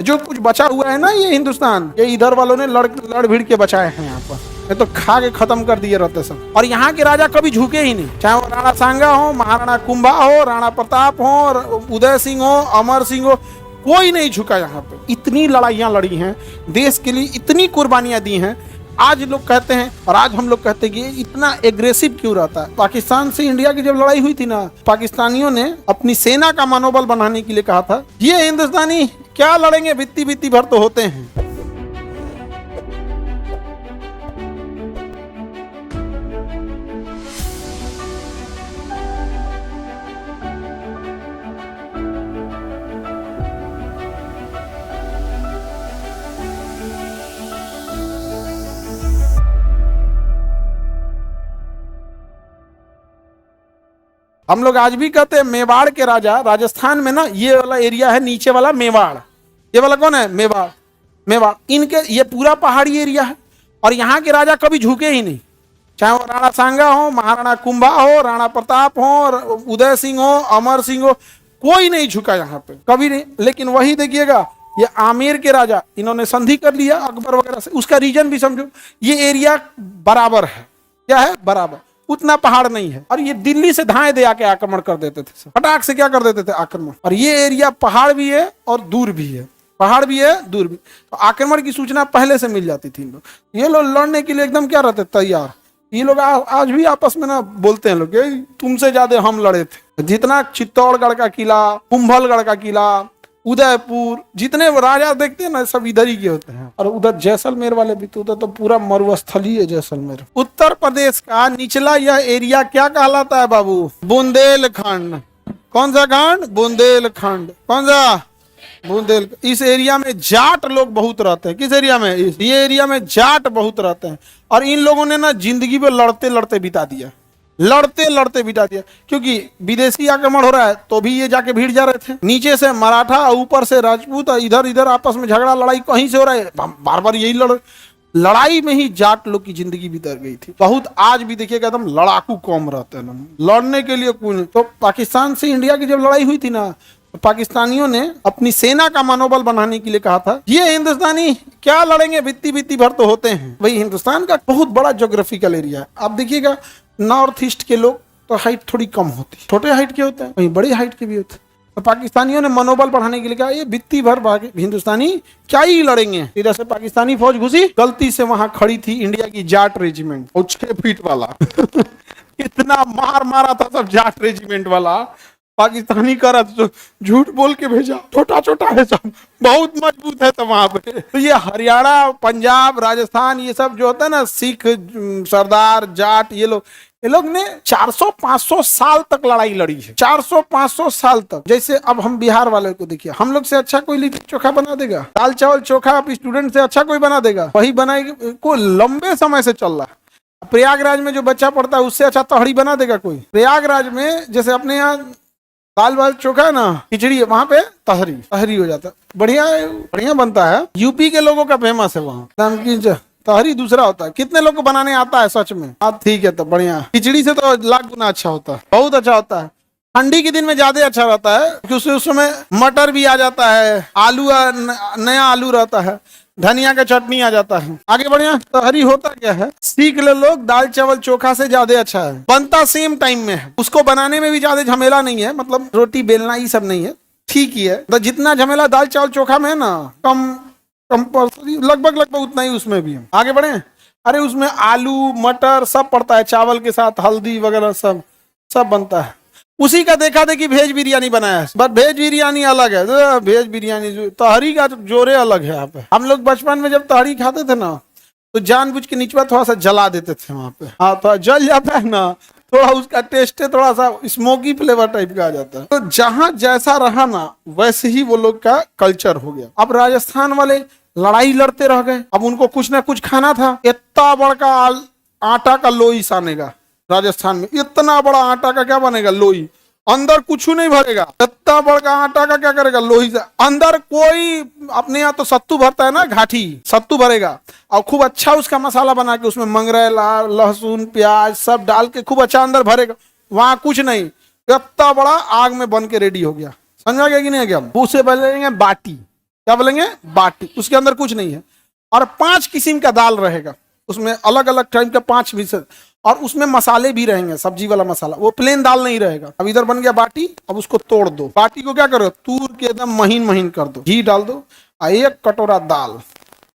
जो कुछ बचा हुआ है ना ये हिंदुस्तान, ये इधर वालों ने लड़ भिड़ के बचाए हैं यहाँ पर, ये तो खा के खत्म कर दिए रहते सब। और यहाँ के राजा कभी झुके ही नहीं, चाहे वो राणा सांगा हो, महाराणा कुंभा हो, राणा प्रताप हो, उदय सिंह हो, अमर सिंह हो, कोई नहीं झुका यहाँ पे। इतनी लड़ाइयाँ लड़ी हैं देश के लिए, इतनी कुर्बानियां दी हैं। आज लोग कहते हैं और आज हम लोग कहते हैं कि ये इतना एग्रेसिव क्यों रहता है। पाकिस्तान से इंडिया की जब लड़ाई हुई थी ना, पाकिस्तानियों ने अपनी सेना का मनोबल बढ़ाने के लिए कहा था ये हिंदुस्तानी क्या लड़ेंगे, बित्ती बित्ती भर तो होते हैं। हम लोग आज भी कहते हैं मेवाड़ के राजा, राजस्थान में ना ये वाला एरिया है नीचे वाला मेवाड़, ये वाला कौन है मेवाड़, मेवाड़ इनके ये पूरा पहाड़ी एरिया है। और यहाँ के राजा कभी झुके ही नहीं, चाहे वो राणा सांगा हो, महाराणा कुंभा हो, राणा प्रताप हो, उदय सिंह हो, अमर सिंह हो, कोई नहीं झुका यहाँ पे कभी नहीं। लेकिन वही देखिएगा ये आमेर के राजा, इन्होंने संधि कर लिया अकबर वगैरह से। उसका रीजन भी समझो, ये एरिया बराबर है, क्या है बराबर, उतना पहाड़ नहीं है। और ये दिल्ली से धाए दे आके आक्रमण कर देते थे, फटाक से क्या कर देते थे आक्रमण। और ये एरिया पहाड़ भी है और दूर भी है, पहाड़ भी है दूर भी, तो आक्रमण की सूचना पहले से मिल जाती थी इन लोग। ये लोग लड़ने के लिए एकदम क्या रहते तैयार। ये लोग आज भी आपस में ना बोलते हैं लोग तुमसे ज्यादा हम लड़े थे। जितना चित्तौड़गढ़ का किला, कुंभलगढ़ का किला, उदयपुर, जितने राजा देखते हैं ना सब इधर ही के होते हैं। और उधर जैसलमेर वाले भी तो उधर तो पूरा मरुस्थली है जैसलमेर। उत्तर प्रदेश का निचला यह एरिया क्या कहलाता है बाबू, बुंदेलखंड। कौन सा खंड, बुंदेलखंड। कौन सा, बुंदेल। इस एरिया में जाट लोग बहुत रहते हैं। किस एरिया में, ये एरिया में जाट बहुत रहते हैं। और इन लोगों ने ना जिंदगी में लड़ते लड़ते बिता दिया, लड़ते लड़ते बिता दिया। क्योंकि विदेशी आक्रमण हो रहा है तो भी ये जाके भीड़ जा रहे थे, नीचे से मराठा, ऊपर से राजपूत, इधर इधर आपस में झगड़ा लड़ाई कहीं से हो रहा है, बार बार यही लड़ाई में ही जाट लोग की जिंदगी बीत गई थी बहुत। आज भी देखिएगा एकदम लड़ाकू कौम रहते हैं, लड़ने के लिए कोई नहीं। तो पाकिस्तान से इंडिया की जब लड़ाई हुई थी ना, तो पाकिस्तानियों ने अपनी सेना का मनोबल बढ़ाने के लिए कहा था ये हिंदुस्तानी क्या लड़ेंगे, बित्ती बित्ती भर तो होते हैं। वही हिंदुस्तान का बहुत बड़ा ज्योग्राफिकल एरिया है। आप देखिएगा नॉर्थ ईस्ट के लोग तो हाइट थोड़ी कम होती, छोटे हाइट के होते हैं, वहीं बड़ी हाइट के भी होते हैं। तो पाकिस्तानियों ने मनोबल बढ़ाने के लिए कहा ये बित्ती भर भागे हिंदुस्तानी क्या ही लड़ेंगे। इधर से पाकिस्तानी फौज घुसी, गलती से वहां खड़ी थी इंडिया की जाट रेजिमेंट, और 6 फीट वाला इतना मार मारा था सब जाट रेजिमेंट वाला। पाकिस्तानी का झूठ बोल के भेजा, छोटा छोटा है सब, बहुत मजबूत है। तो वहां पे तो ये हरियाणा, पंजाब, राजस्थान, ये सब जो होता है ना, सिख, सरदार, जाट, ये लोग ने 400-500 साल तक लड़ाई लड़ी है, 400-500 साल तक। जैसे अब हम बिहार वाले को देखिए, हम लोग से अच्छा कोई लिट्टी चोखा बना देगा, दाल चावल चोखा आप स्टूडेंट से अच्छा कोई बना देगा, वही बनाएगी, कोई लंबे समय से चल रहा है। प्रयागराज में जो बच्चा पढ़ता है उससे अच्छा तहरी बना देगा कोई। प्रयागराज में जैसे अपने यहाँ दाल वाल चोखा है ना, खिचड़ी, वहां पे तहरी हो जाता है, बढ़िया बढ़िया बनता है। यूपी के लोगों का फेमस है वहाँ तहरी दूसरा होता है। कितने लोग को बनाने आता है सच में? हाँ ठीक है, तो बढ़िया। खिचड़ी से तो लाख गुना अच्छा होता है, बहुत अच्छा होता है। ठंडी के दिन में ज्यादा अच्छा रहता है क्योंकि उस समय मटर भी आ जाता है, आलू नया आलू रहता है, धनिया का चटनी आ जाता है। आगे बढ़िया। तहरी होता क्या है, सीख ले लोग, दाल चावल चोखा से ज्यादा अच्छा है, बनता सेम टाइम में है, उसको बनाने में भी ज्यादा झमेला नहीं है, मतलब रोटी बेलना ही सब नहीं है, ठीक ही है। तो जितना झमेला दाल चावल चोखा में है ना, कंपल्सरी लगभग उतना ही उसमें भी है। आगे बढ़े। अरे उसमें आलू मटर सब पड़ता है, चावल के साथ हल्दी वगैरह सब बनता है। उसी का देखा देखी वेज बिरयानी बनाया है, बट वेज बिरयानी अलग है। वेज बिरयानी तहरी का जोरे अलग है। यहाँ पे हम लोग बचपन में जब तहरी खाते थे ना, तो जानबूझ के निचवा थोड़ा सा जला देते थे वहां पे। हाँ, थोड़ा जल जाता है ना, थोड़ा उसका टेस्ट है, थोड़ा सा स्मोकी फ्लेवर टाइप का आ जाता है। तो जहां जैसा रहा ना, वैसे ही वो लोग का कल्चर हो गया। अब राजस्थान वाले लड़ाई लड़ते रह गए, अब उनको कुछ ना कुछ खाना था। इतना बड़ा आटा का लोई सानेगा राजस्थान में, इतना बड़ा आटा का क्या बनेगा, लोई, अंदर कुछ नहीं भरेगा। इतना बड़ा आटा का क्या करेगा, लोही से अंदर कोई, अपने यहाँ तो सत्तू भरता है ना, घाटी सत्तू भरेगा और खूब अच्छा उसका मसाला बना के उसमें मंगरेला, लहसुन, प्याज सब डाल के खूब अच्छा अंदर भरेगा। वहां कुछ नहीं, इतना बड़ा आग में बन के रेडी हो गया। समझा गया कि नहीं गया? उसे बोलेंगे बाटी। क्या बोलेंगे, बाटी। उसके अंदर कुछ नहीं है। और 5 किस्म का दाल रहेगा उसमें, अलग अलग टाइप का 5 विषय, और उसमें मसाले भी रहेंगे, सब्जी वाला मसाला, वो प्लेन दाल नहीं रहेगा। अब इधर बन गया बाटी, अब उसको तोड़ दो, बाटी को क्या करो, तूर के एकदम महीन महीन कर दो, घी डाल दो, 1 कटोरा दाल,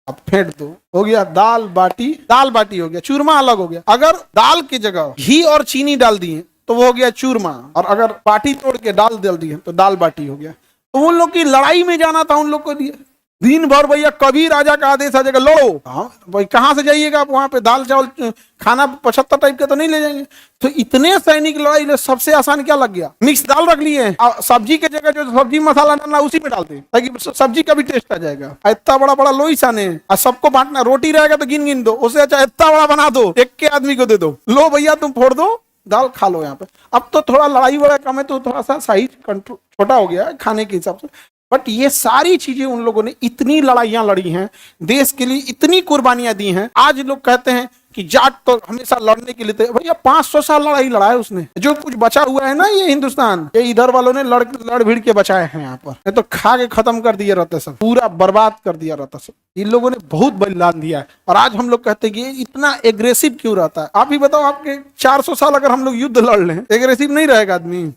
अब फेंट दो, हो गया दाल बाटी हो गया। चूरमा अलग हो गया। अगर दाल की जगह घी और चीनी डाल दिए तो वो हो गया चूरमा, और अगर बाटी तोड़ के डाल दिए तो दाल बाटी हो गया। तो उन लोग की लड़ाई में जाना था उन लोग को लिए, दिन भर भैया कभी राजा का आदेश आ जाएगा लड़ो, हाँ भाई कहाँ से जाइएगा आप, वहां पे दाल चावल खाना 75 टाइप का तो नहीं ले जाएंगे। तो इतने सैनिक लड़ाई ले, सबसे आसान क्या लग गया, मिक्स दाल रख लिए, सब्जी के जगह जो सब्जी मसाला डालना उसी में डालते, ताकि सब्जी का भी टेस्ट आ जाएगा। इतना बड़ा बड़ा लोई साने, और सबको बांटना, रोटी रहेगा तो गिन गिन दो, उससे अच्छा इतना बड़ा बना दो, एक के आदमी को दे दो, लो भैया तुम फोड़ दो, दाल खा लो यहाँ पे। अब तो थोड़ा लड़ाई वड़ा कम है, तो थोड़ा सा साइज कंट्रोल छोटा हो गया है खाने के हिसाब से। बट ये सारी चीजें उन लोगों ने इतनी लड़ाइयां लड़ी हैं, देश के लिए इतनी कुर्बानियां दी हैं। आज लोग कहते हैं कि जाट तो हमेशा लड़ने के लिए थे, भैया 500 साल लड़ाई लड़ा है उसने। जो कुछ बचा हुआ है ना ये हिंदुस्तान, ये इधर वालों ने लड़ भिड़ के बचाए हैं। यहाँ पर ये तो खा के खत्म कर दिया रहता, सब पूरा बर्बाद कर दिया रहता सब। इन लोगों ने बहुत बलिदान दिया है। और आज हम लोग कहते हैं कि ये इतना एग्रेसिव क्यों रहता है। आप ही बताओ, आपके 400 साल अगर हम लोग युद्ध लड़ लें, एग्रेसिव नहीं रहेगा आदमी?